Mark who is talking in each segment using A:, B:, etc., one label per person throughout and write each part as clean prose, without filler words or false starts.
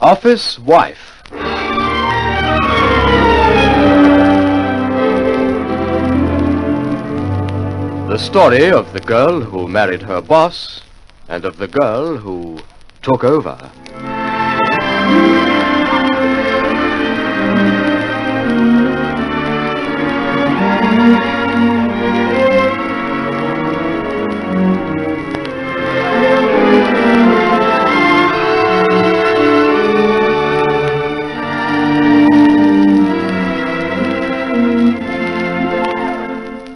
A: Office Wife. The story of the girl who married her boss and of the girl who took over.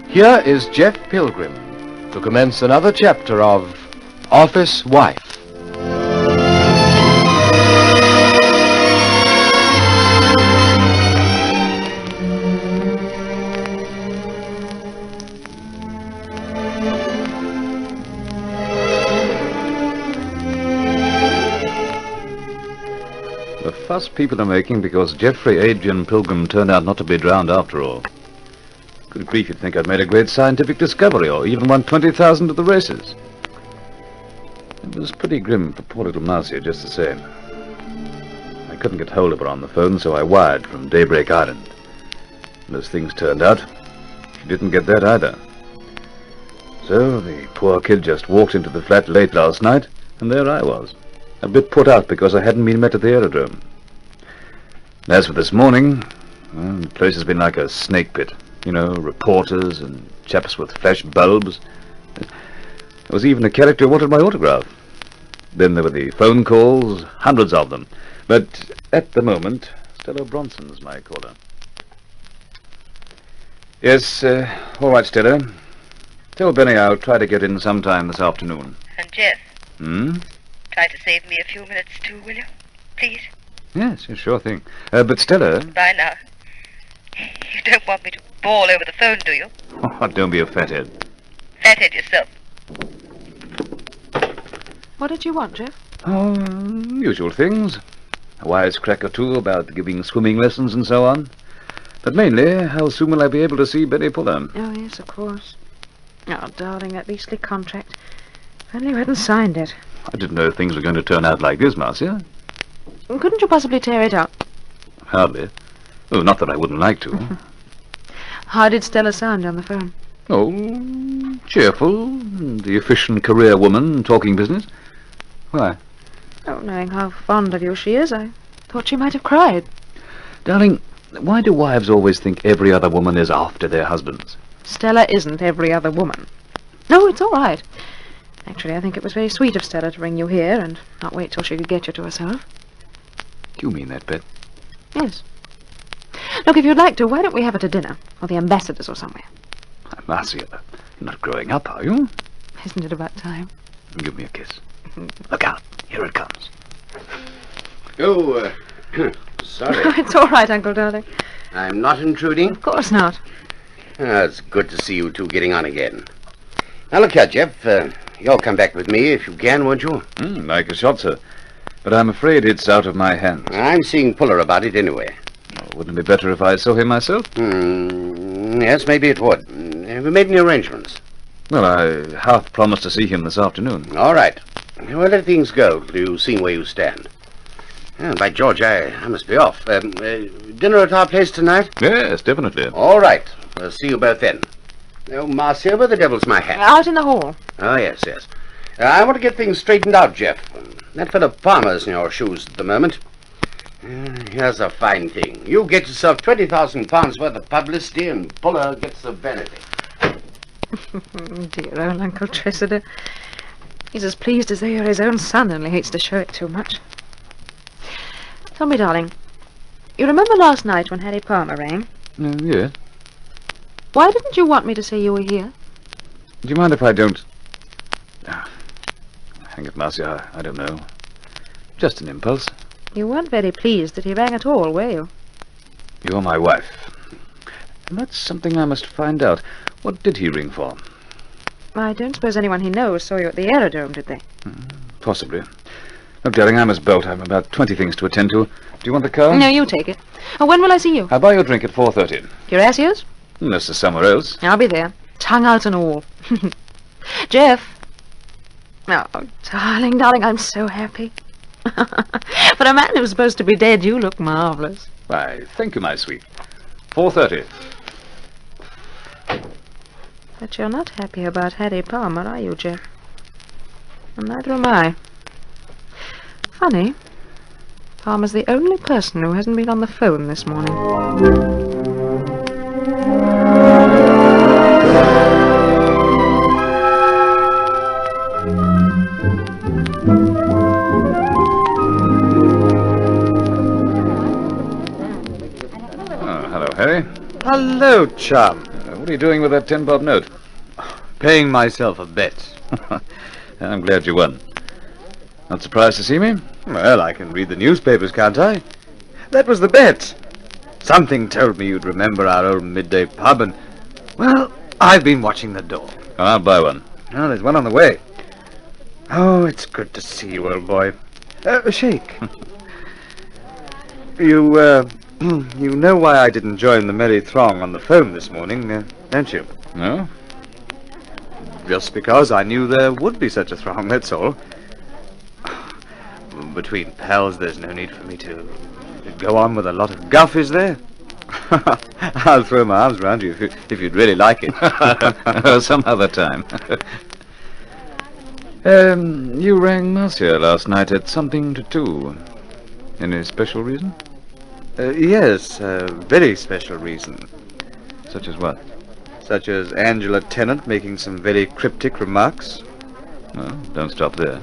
A: Here is Jeff Pilgrim to commence another chapter of Office Wife.
B: The fuss people are making because Geoffrey Adrian Pilgrim turned out not to be drowned after all. Good grief, you'd think I'd made a great scientific discovery, or even won 20,000 at the races. It was pretty grim for poor little Marcia, just the same. I couldn't get hold of her on the phone, so I wired from Daybreak Island. And as things turned out, she didn't get that either. So the poor kid just walked into the flat late last night, and there I was, a bit put out because I hadn't been met at the aerodrome. And as for this morning, well, the place has been like a snake pit. You know, reporters and chaps with flash bulbs. There was even a character who wanted my autograph. Then there were the phone calls, hundreds of them. But at the moment, Stella Bronson's my caller. Yes, all right, Stella. Tell Benny I'll try to get in sometime this afternoon.
C: And Jeff?
D: Try to save me a few minutes too, will you? Please?
B: Yes, sure thing. But Stella...
D: Bye now. You don't want me to bawl over the phone, do you?
B: Oh, don't be a fathead.
D: Fathead yourself.
C: What did you want, Jeff?
B: Oh, usual things. A wisecrack or two about giving swimming lessons and so on. But mainly, how soon will I be able to see Betty Puller?
C: Oh, yes, of course. Oh, darling, that beastly contract. If only you hadn't signed it.
B: I didn't know things were going to turn out like this, Marcia.
C: Couldn't you possibly tear it up?
B: Hardly. Oh, not that I wouldn't like to.
C: How did Stella sound on the phone?
B: Oh, cheerful. The efficient career woman talking business. Why?
C: Oh, knowing how fond of you she is, I thought she might have cried.
B: Darling, why do wives always think every other woman is after their husbands?
C: Stella isn't every other woman. No, it's all right. Actually, I think it was very sweet of Stella to bring you here and not wait till she could get you to herself.
B: Do you mean that, Bet?
C: Yes. Look, if you'd like to, why don't we have it at dinner? Or the Ambassadors or somewhere.
B: Marcia, you're not growing up, are you?
C: Isn't it about time?
B: Give me a kiss. Look out. Here it comes.
E: Oh, sorry.
C: Oh, it's all right, Uncle Darling.
E: I'm not intruding.
C: Of course not.
E: It's good to see you two getting on again. Now, look here, Jeff. You'll come back with me if you can, won't you?
B: Like a shot, sir. But I'm afraid it's out of my hands.
E: I'm seeing Puller about it anyway.
B: Oh, wouldn't it be better if I saw him myself?
E: Yes, maybe it would. Have you made any arrangements?
B: Well, I half promised to see him this afternoon.
E: All right. Well, let things go till you've seen where you stand. By George, I must be off. Dinner at our place tonight?
B: Yes, definitely.
E: All right. We'll see you both then. Oh, Marcia, where the devil's my hat?
C: Out in the hall.
E: Oh, yes. I want to get things straightened out, Jeff. That fellow Palmer's in your shoes at the moment. Here's a fine thing. You get yourself £20,000 worth of publicity, and Puller gets the benefit.
C: Dear old Uncle Tressida. He's as pleased as though you're his own son, only hates to show it too much. Tell me, darling, you remember last night when Harry Palmer rang?
B: Yes.
C: Why didn't you want me to say you were here?
B: Do you mind if I don't... Hang it, Marcia, I don't know. Just an impulse.
C: You weren't very pleased that he rang at all, were you?
B: You're my wife. And that's something I must find out. What did he ring for?
C: I don't suppose anyone he knows saw you at the aerodrome, did they?
B: Possibly. Look, darling, I must bolt. I've about 20 things to attend to. Do you want the car?
C: No, you take it. Oh, when will I see you?
B: I'll buy you a drink at 4:30.
C: Gracias?
B: Unless there's somewhere else.
C: I'll be there. Tongue out and all. Jeff. Oh, darling, I'm so happy. For a man who's supposed to be dead, you look marvellous.
B: Why, thank you, my sweet. 4:30.
C: But you're not happy about Harry Palmer, are you, Jeff? And neither am I. Funny. Palmer's the only person who hasn't been on the phone this morning.
B: Oh, hello, Harry.
E: Hello, chum.
B: What are you doing with that 10-bob note?
E: Paying myself a bet.
B: I'm glad you won. Not surprised to see me?
E: Well, I can read the newspapers, can't I? That was the bet. Something told me you'd remember our old midday pub, and, well, I've been watching the door.
B: I'll buy one.
E: Oh, there's one on the way. Oh, it's good to see you, old boy. Shake. You know why I didn't join the merry throng on the phone this morning, don't you?
B: No?
E: Just because I knew there would be such a throng, that's all. Between pals, there's no need for me to go on with a lot of guff, is there? I'll throw my arms around you if you'd really like it.
B: Some other time. You rang Marcia last night at something to do. Any special reason?
E: Yes, a very special reason.
B: Such as what?
E: Such as Angela Tennant making some very cryptic remarks.
B: Well, don't stop there.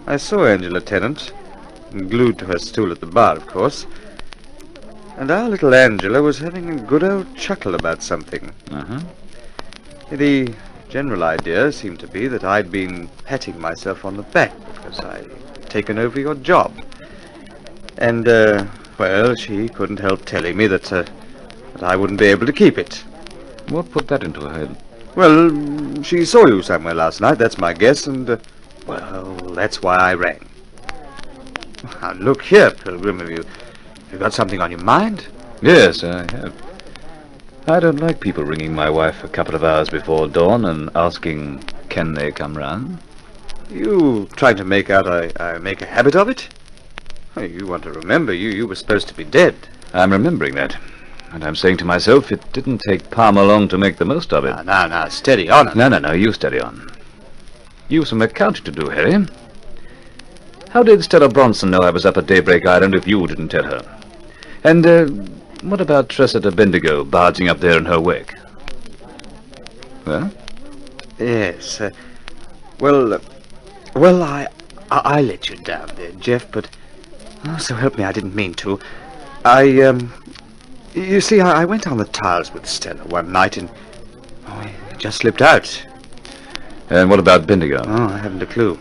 E: I saw Angela Tennant, glued to her stool at the bar, of course. And our little Angela was having a good old chuckle about something.
B: Uh-huh.
E: The general idea seemed to be that I'd been patting myself on the back because I'd taken over your job. And, well, she couldn't help telling me that I wouldn't be able to keep it.
B: What put that into her head?
E: Well, she saw you somewhere last night, that's my guess, and, well, that's why I rang. Now, look here, Pilgrim, have you got something on your mind?
B: Yes, I have. I don't like people ringing my wife a couple of hours before dawn and asking, can they come round?
E: You trying to make out I make a habit of it? Oh, you want to remember, you were supposed to be dead.
B: I'm remembering that. And I'm saying to myself, it didn't take Palmer long to make the most of it.
E: Now, steady on.
B: No, you steady on. You've some accounting to do, Harry. How did Stella Bronson know I was up at Daybreak Island if you didn't tell her? And, what about Tressida Bendigo barging up there in her wake? Well?
E: Yes, well, I let you down there, Jeff, but, oh, so help me, I didn't mean to. You see, I went on the tiles with Stella one night and, it just slipped out.
B: And what about Bendigo?
E: Oh, I haven't a clue.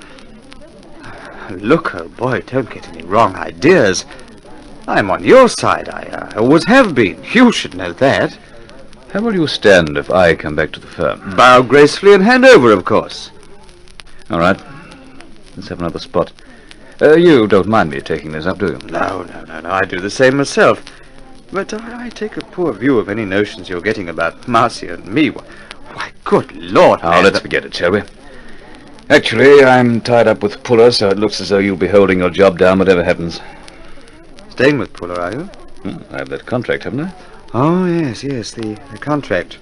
E: Look, oh boy, don't get any wrong ideas. I'm on your side. I always have been. You should know that.
B: How will you stand if I come back to the firm?
E: Bow gracefully and hand over, of course.
B: All right. Let's have another spot. You don't mind me taking this up, do you?
E: No. I do the same myself. But I take a poor view of any notions you're getting about Marcia and me. Why, good Lord,
B: Oh,
E: man.
B: let's forget it, shall we? Actually, I'm tied up with Puller, so it looks as though you'll be holding your job down whatever happens.
E: Staying with Puller, are you?
B: I have that contract, haven't I?
E: Oh, yes, the contract.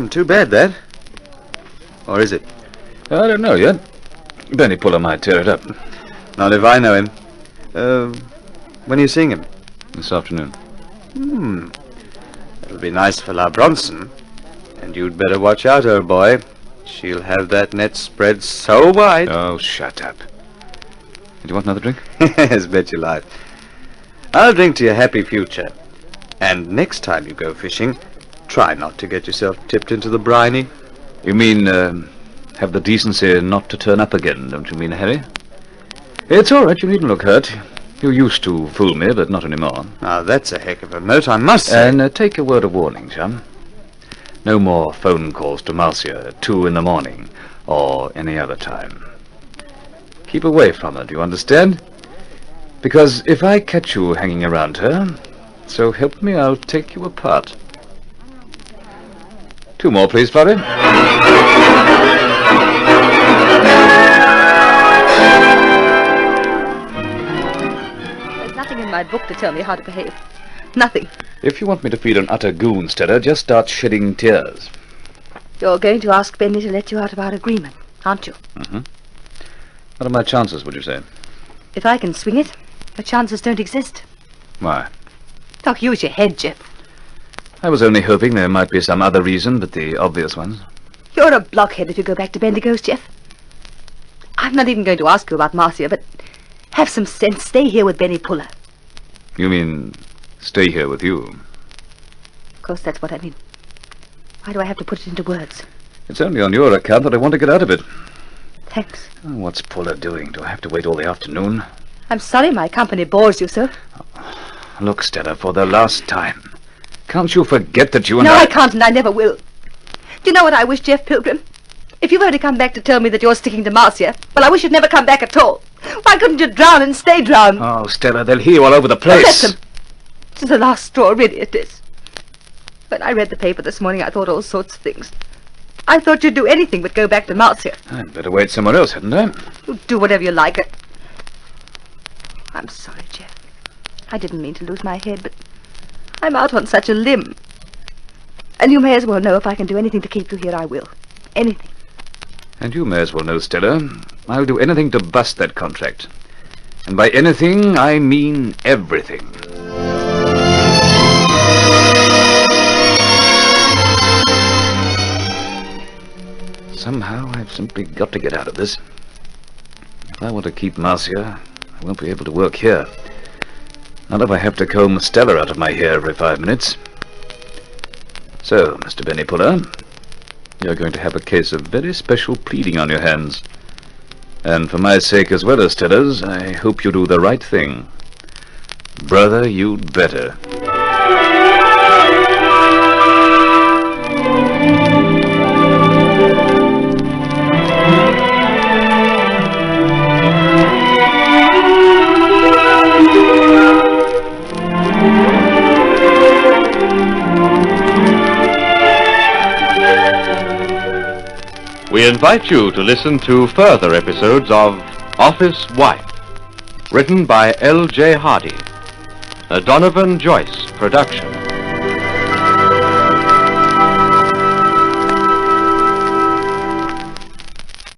E: Too bad, that. Or is it?
B: I don't know yet. Benny Puller might tear it up.
E: Not if I know him. When are you seeing him?
B: This afternoon.
E: It'll be nice for La Bronson. And you'd better watch out, old boy. She'll have that net spread so wide.
B: Oh, shut up. Do you want another drink?
E: Yes, bet your life. I'll drink to your happy future. And next time you go fishing, try not to get yourself tipped into the briny.
B: You mean, have the decency not to turn up again, don't you mean, Harry? It's all right, you needn't look hurt. You used to fool me, but not anymore.
E: Now, that's a heck of a note, I must say.
B: And take a word of warning, chum. No more phone calls to Marcia at 2 in the morning, or any other time. Keep away from her, do you understand? Because if I catch you hanging around her, so help me, I'll take you apart. 2 more, please, Florrie.
D: nothing in my book to tell me how to behave. Nothing.
B: If you want me to feel an utter goon, Stella, just start shedding tears.
D: You're going to ask Benny to let you out of our agreement, aren't you?
B: Mm-hmm. What are my chances, would you say?
D: If I can swing it, the chances don't exist.
B: Why?
D: Don't use your head, Jeff.
B: I was only hoping there might be some other reason but the obvious ones.
D: You're a blockhead if you go back to Bendigo's, Jeff. I'm not even going to ask you about Marcia, but have some sense. Stay here with Benny Puller.
B: You mean stay here with you?
D: Of course, that's what I mean. Why do I have to put it into words?
B: It's only on your account that I want to get out of it.
D: Thanks.
B: Oh, what's Puller doing? Do I have to wait all the afternoon?
D: I'm sorry my company bores you, sir.
B: Look, Stella, for the last time. Can't you forget that you and
D: No, I can't, and I never will. Do you know what I wish, Jeff Pilgrim? If you've only come back to tell me that you're sticking to Marcia, well, I wish you'd never come back at all. Why couldn't you drown and stay drowned?
B: Oh, Stella, they'll hear you all over the place.
D: Let them. This is the last straw, really it is. When I read the paper this morning, I thought all sorts of things. I thought you'd do anything but go back to Marcia.
B: I'd better wait somewhere else, hadn't I?
D: You do whatever you like. I'm sorry, Jeff. I didn't mean to lose my head, but I'm out on such a limb. And you may as well know if I can do anything to keep you here, I will. Anything.
B: And you may as well know, Stella, I'll do anything to bust that contract. And by anything, I mean everything. Somehow, I've simply got to get out of this. If I want to keep Marcia, I won't be able to work here. Not if I have to comb Stella out of my hair every 5 minutes. So, Mr. Benny Puller, you're going to have a case of very special pleading on your hands. And for my sake as well as Stella's, I hope you do the right thing. Brother, you'd better.
A: We invite you to listen to further episodes of Office Wife, written by L.J. Hardy, a Donovan Joyce production.